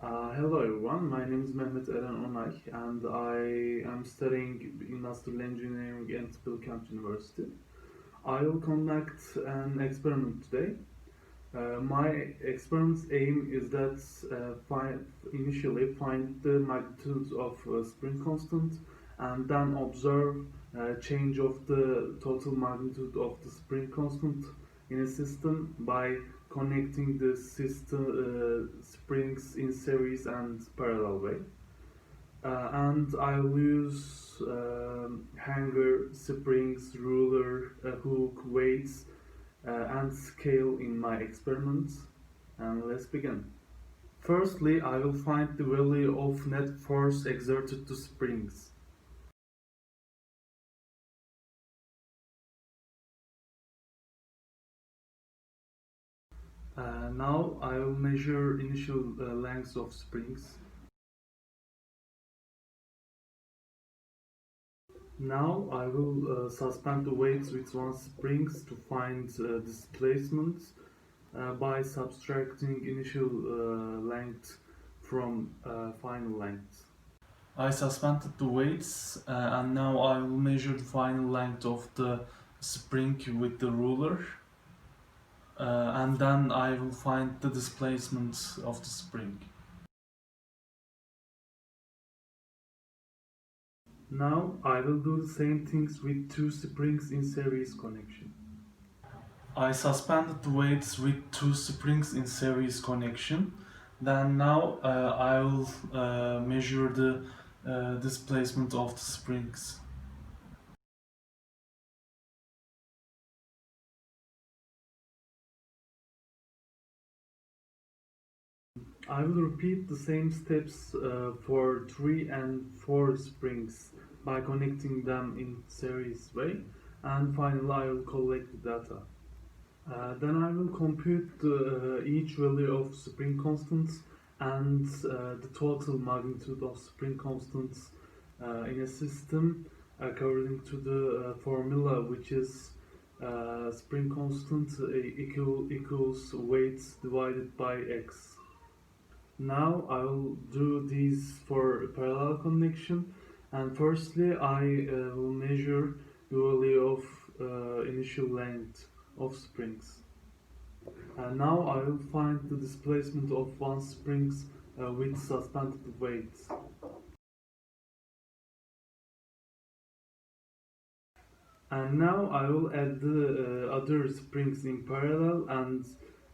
Hello everyone, my name is Mehmet Eren Onay and I am studying Industrial Engineering at Bilkent University. I will conduct an experiment today. My experiment's aim is that initially find the magnitude of spring constant and then observe change of the total magnitude of the spring constant in a system by connecting the system springs in series and parallel way. And I'll use hanger, springs, ruler, hook, weights, and scale in my experiments. And let's begin. Firstly, I will find the value of net force exerted to springs. Now I will measure initial lengths of springs. Now I will suspend the weights with one springs to find displacement by subtracting initial length from final length. I suspended the weights and now I will measure the final length of the spring with the ruler and then I will find the displacement of the spring. Now I will do the same things with two springs in series connection. I suspended the weights with two springs in series connection. Then now I will measure the displacement of the springs. I will repeat the same steps for 3 and 4 springs by connecting them in series way, and finally I will collect the data. Then I will compute each value of spring constants and the total magnitude of spring constants in a system according to the formula, which is spring constant equals weight divided by x. Now I will do these for parallel connection, and firstly I will measure the value of initial length of springs. Now I will find the displacement of one springs with suspended weights. And now I will add the other springs in parallel and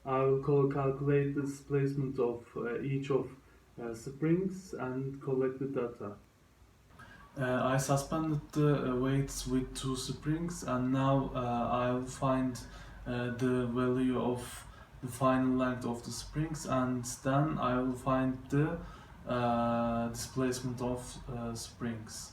I will calculate the displacement of each of springs and collect the data. I suspended the weights with two springs and now I'll find the value of the final length of the springs and then I will find the displacement of springs.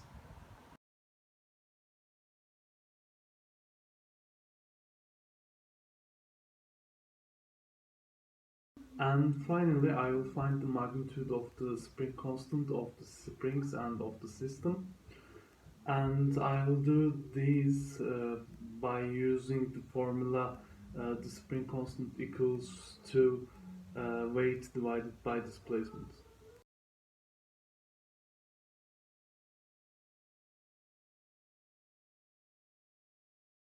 And finally, I will find the magnitude of the spring constant of the springs and of the system. And I will do these by using the formula the spring constant equals to weight divided by displacement.